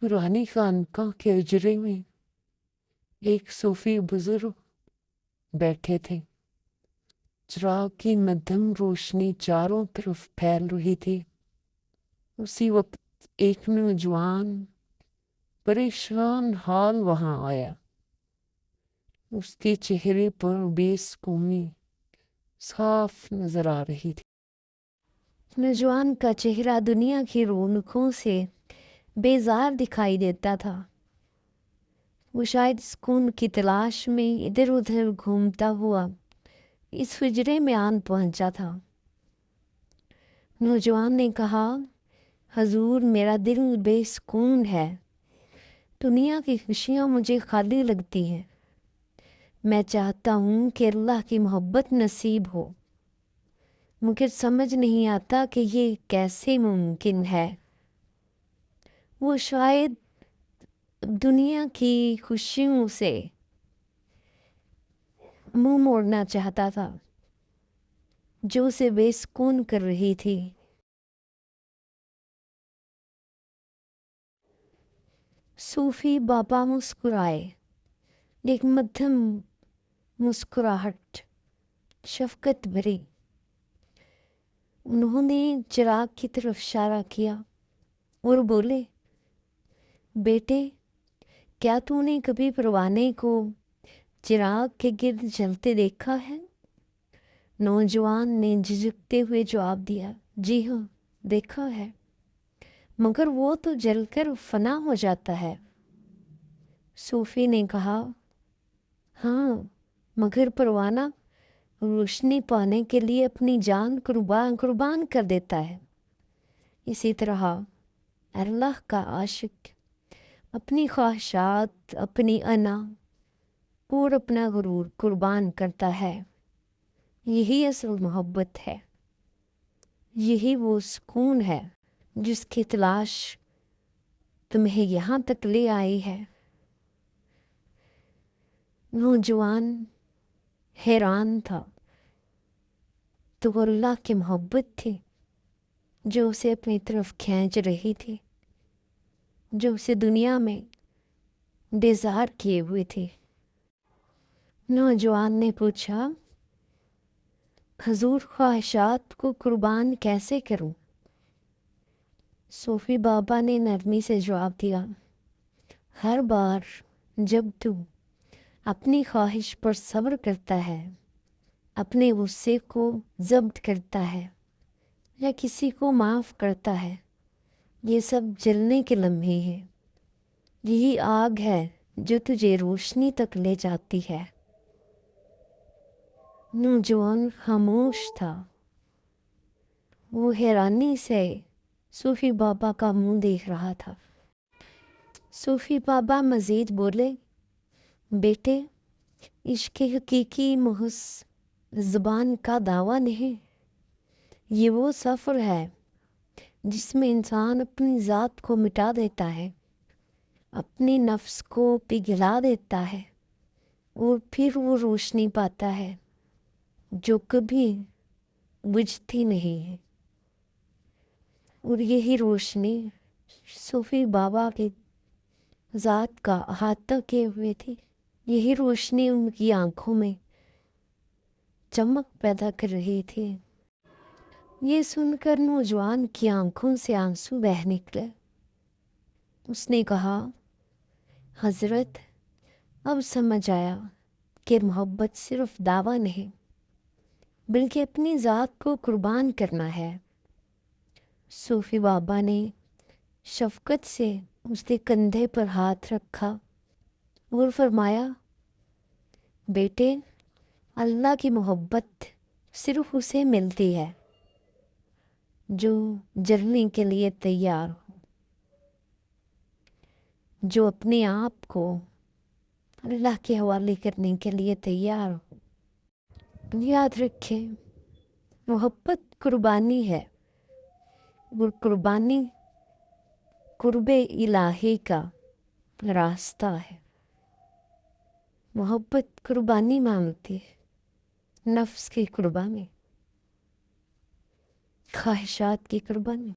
पुरानी खानका के उजरे में एक सूफी बुजुर्ग बैठे थे। चिराग की मध्यम रोशनी चारों तरफ फैल रही थी। उसी वक्त एक नौजवान परेशान हाल वहां आया। उसके चेहरे पर बेसुकूनी साफ नजर आ रही थी। नौजवान का चेहरा दुनिया की रौनकों से बेजार दिखाई देता था। वो शायद सुकून की तलाश में इधर उधर घूमता हुआ इस हुजरे में आन पहुंचा था। नौजवान ने कहा, हजूर, मेरा दिल बेसुकून है। दुनिया की खुशियाँ मुझे खाली लगती हैं। मैं चाहता हूँ कि अल्लाह की मोहब्बत नसीब हो। मुझे समझ नहीं आता कि ये कैसे मुमकिन है। वो शायद दुनिया की खुशियों से मुंह मोड़ना चाहता था जो उसे बेसुकून कर रही थी। सूफी बाबा मुस्कुराए, एक मध्यम मुस्कुराहट, शफकत भरी। उन्होंने चिराग की तरफ इशारा किया और बोले, बेटे, क्या तूने कभी परवाने को चिराग के गिर्द जलते देखा है? नौजवान ने झिझकते हुए जवाब दिया, जी हाँ, देखा है, मगर वो तो जलकर फना हो जाता है। सूफी ने कहा, हाँ, मगर परवाना रोशनी पाने के लिए अपनी जान कुर्बान कर देता है। इसी तरह अल्लाह का आशिक अपनी ख्वाहिशात, अपनी अना और अपना गुरूर कुर्बान करता है। यही असल मोहब्बत है। यही वो सुकून है जिसकी तलाश तुम्हें यहाँ तक ले आई है। नौजवान हैरान था। तो अल्लाह की मोहब्बत थी जो उसे अपनी तरफ खींच रही थी, जो उसे दुनिया में बेजार किए हुए थी। नौजवान ने पूछा, हजूर, ख्वाहिशात को कुर्बान कैसे करूं? सूफी बाबा ने नरमी से जवाब दिया, हर बार जब तू अपनी ख्वाहिश पर सब्र करता है, अपने गुस्से को जब्त करता है या किसी को माफ़ करता है, ये सब जलने के लम्हे हैं। यही आग है जो तुझे रोशनी तक ले जाती है। नौजवान खामोश था। वो हैरानी से सूफी बाबा का मुंह देख रहा था। सूफी बाबा मजीद बोले, बेटे, इश्क हकीकी महज ज़ुबान का दावा नहीं, ये वो सफ़र है जिसमें इंसान अपनी ज़ात को मिटा देता है, अपने नफ्स को पिघला देता है और फिर वो रोशनी पाता है जो कभी बुझती नहीं है। और यही रोशनी सूफी बाबा के ज़ात का अहाता किए हुए थी। यही रोशनी उनकी आंखों में चमक पैदा कर रही थी। ये सुनकर नौजवान की आंखों से आंसू बह निकले। उसने कहा, हजरत, अब समझ आया कि मोहब्बत सिर्फ दावा नहीं बल्कि अपनी ज़ात को कुर्बान करना है। सूफी बाबा ने शफकत से उसके कंधे पर हाथ रखा और फरमाया, बेटे, अल्लाह की मोहब्बत सिर्फ उसे मिलती है जो जलने के लिए तैयार हो, जो अपने आप को अल्लाह के हवाले करने के लिए तैयार हो। याद रखें, मोहब्बत कुर्बानी है और कुर्बानी कुर्बे इलाही का रास्ता है। मोहब्बत कुर्बानी मांगती है, नफ्स की कुर्बानी, ख्वाहिशात की कुर्बानी।